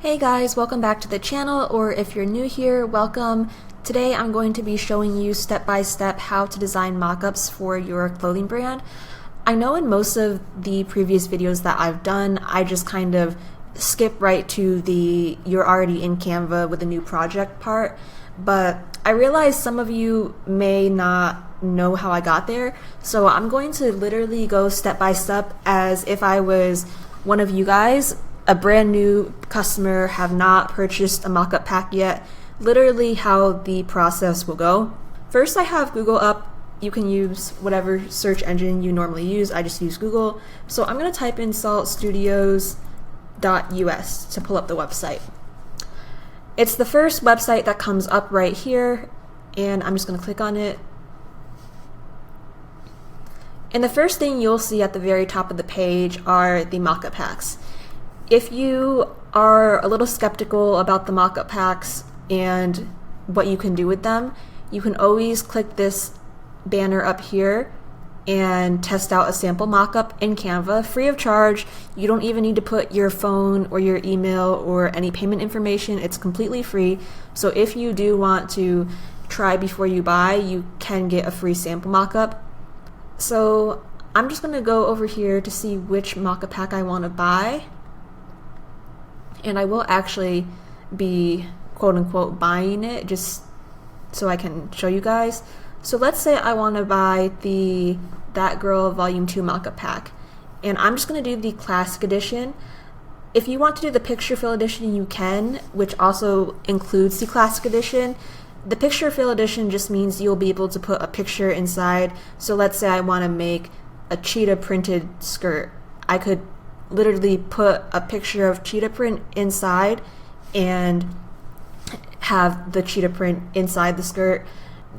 Hey guys, welcome back to the channel, or if you're new here, welcome. Today I'm going to be showing you step by step how to design mockups for your clothing brand. I know in most of the previous videos that I've done, I just kind of skip right to the you're already in Canva with a new project part, but I realize some of you may not know how I got there, so I'm going to literally go step by step as if I was one of you guys, a brand new customer, have not purchased a mockup pack yet, literally how the process will go. First, I have Google up. You can use whatever search engine you normally use. I just use Google. So I'm going to type in saltstudios.us to pull up the website. It's the first website that comes up right here, and I'm just going to click on it. And the first thing you'll see at the very top of the page are the mockup packs. If you are a little skeptical about the mockup packs and what you can do with them, you can always click this banner up here and test out a sample mockup in Canva free of charge. You don't even need to put your phone or your email or any payment information. It's completely free. So if you do want to try before you buy, you can get a free sample mockup. So I'm just going to go over here to see which mockup pack I want to buy. And I will actually be quote-unquote buying it just so I can show you guys. So let's say I want to buy the That Girl Volume 2 mockup pack, and I'm just going to do the Classic Edition. If you want to do the Picture Fill Edition, you can, which also includes the Classic Edition. The Picture Fill Edition just means you'll be able to put a picture inside. So let's say I want to make a cheetah printed skirt. I could literally put a picture of cheetah print inside and have the cheetah print inside the skirt.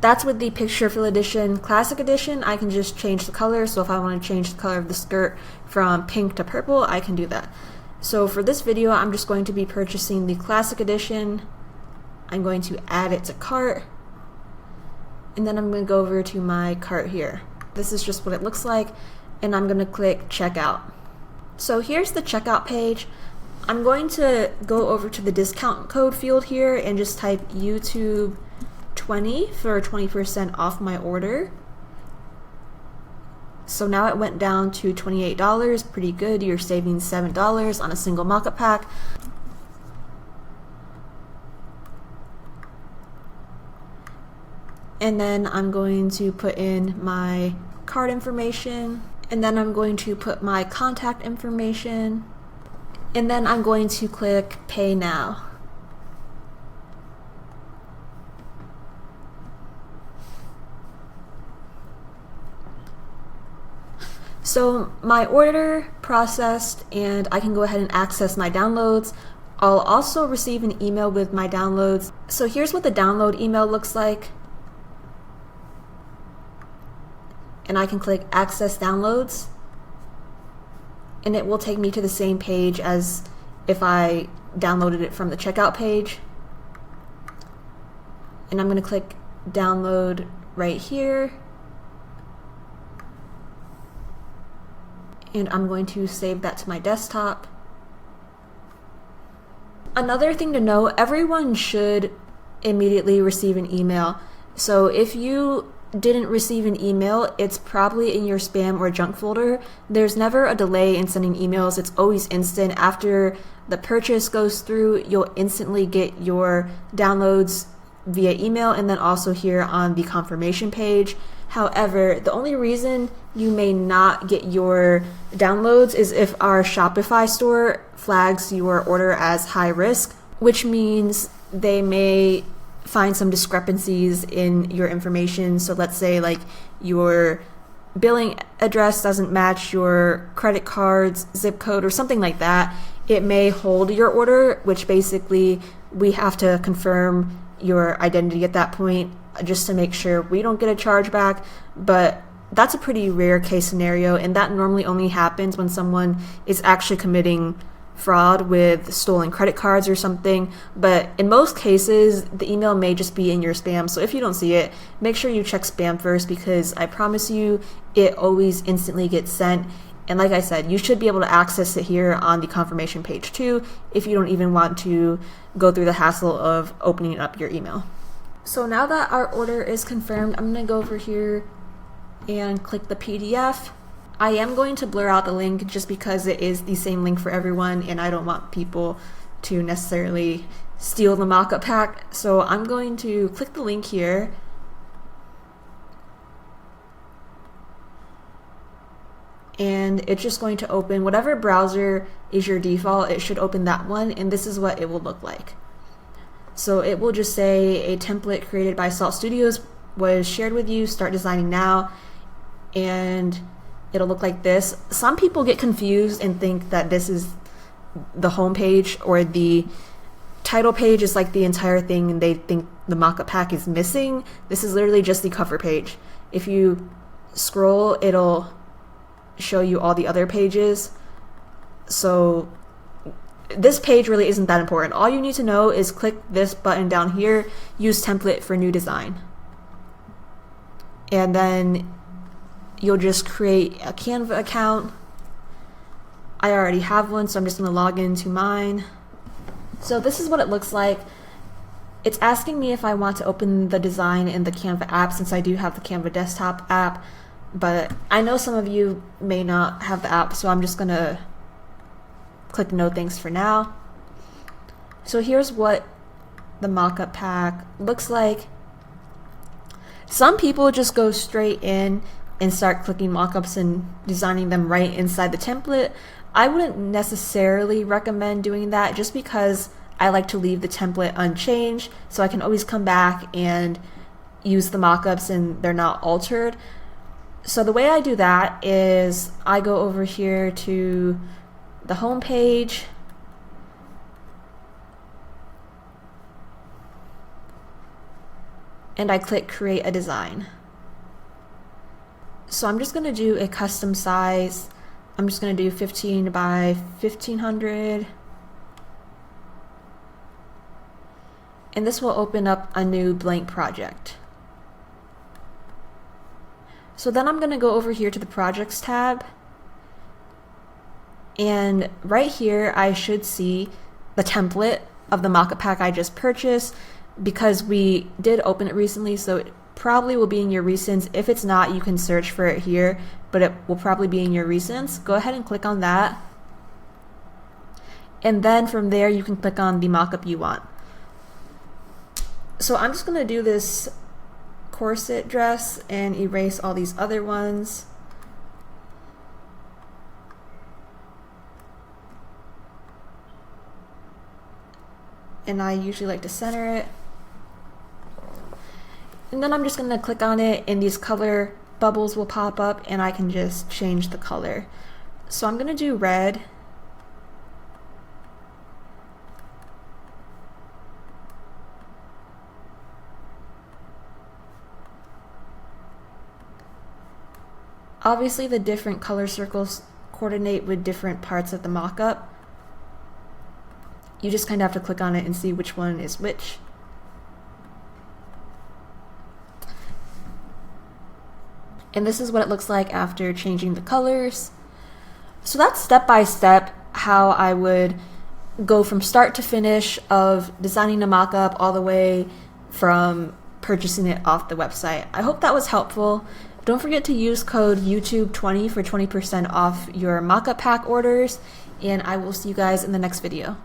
That's with the Picture Fill Edition. Classic Edition, I can just change the color. So if I want to change the color of the skirt from pink to purple, I can do that. So for this video, I'm just going to be purchasing the Classic Edition. I'm going to add it to cart, and then I'm going to go over to my cart here. This is just what it looks like, and I'm going to click checkout. So here's the checkout page. I'm going to go over to the discount code field here and just type YouTube 20 for 20% off my order. So now it went down to $28. Pretty good. You're saving $7 on a single mockup pack. And then I'm going to put in my card information. And then I'm going to put my contact information, and then I'm going to click Pay Now. So my order processed, and I can go ahead and access my downloads. I'll also receive an email with my downloads. So here's what the download email looks like. And I can click Access Downloads, and it will take me to the same page as if I downloaded it from the checkout page. And I'm going to click Download right here, and I'm going to save that to my desktop. Another thing to know, everyone should immediately receive an email. So if you didn't receive an email, it's probably in your spam or junk folder. There's never a delay in sending emails. It's always instant. After the purchase goes through, you'll instantly get your downloads via email, and then also here on the confirmation page. However, the only reason you may not get your downloads is if our Shopify store flags your order as high risk, which means they may find some discrepancies in your information. So let's say like your billing address doesn't match your credit card's zip code or something like that. It may hold your order, which basically we have to confirm your identity at that point just to make sure we don't get a chargeback. But that's a pretty rare case scenario, and that normally only happens when someone is actually committing fraud with stolen credit cards or something. But in most cases, the email may just be in your spam. So if you don't see it, make sure you check spam first, because I promise you it always instantly gets sent. And like I said, you should be able to access it here on the confirmation page too, if you don't even want to go through the hassle of opening up your email. So now that our order is confirmed, I'm going to go over here and click the PDF. I am going to blur out the link just because it is the same link for everyone and I don't want people to necessarily steal the mockup pack. So I'm going to click the link here. And it's just going to open whatever browser is your default. It should open that one, and this is what it will look like. So it will just say a template created by Salt Studios was shared with you, start designing now, and it'll look like this. Some people get confused and think that this is the home page, or the title page is like the entire thing and they think the mockup pack is missing. This is literally just the cover page. If you scroll, it'll show you all the other pages. So this page really isn't that important. All you need to know is click this button down here, use template for new design. And then you'll just create a Canva account. I already have one, so I'm just going to log into mine. So this is what it looks like. It's asking me if I want to open the design in the Canva app, since I do have the Canva desktop app. But I know some of you may not have the app, so I'm just going to click no thanks for now. So here's what the mockup pack looks like. Some people just go straight in and start clicking mockups and designing them right inside the template. I wouldn't necessarily recommend doing that, just because I like to leave the template unchanged so I can always come back and use the mockups and they're not altered. So the way I do that is I go over here to the home page, and I click create a design. So I'm just going to do a custom size. I'm just going to do 15 by 1500. And this will open up a new blank project. So then I'm going to go over here to the projects tab, and right here I should see the template of the mockup pack I just purchased, because we did open it recently, so it probably will be in your recents. If it's not, you can search for it here, but it will probably be in your recents. Go ahead and click on that, and then from there you can click on the mockup you want. So I'm just going to do this corset dress and erase all these other ones. And I usually like to center it. And then I'm just going to click on it and these color bubbles will pop up and I can just change the color. So I'm going to do red. Obviously the different color circles coordinate with different parts of the mockup. You just kind of have to click on it and see which one is which. And this is what it looks like after changing the colors. So that's step by step how I would go from start to finish of designing a mockup all the way from purchasing it off the website. I hope that was helpful. Don't forget to use code YouTube20 for 20% off your mockup pack orders, and I will see you guys in the next video.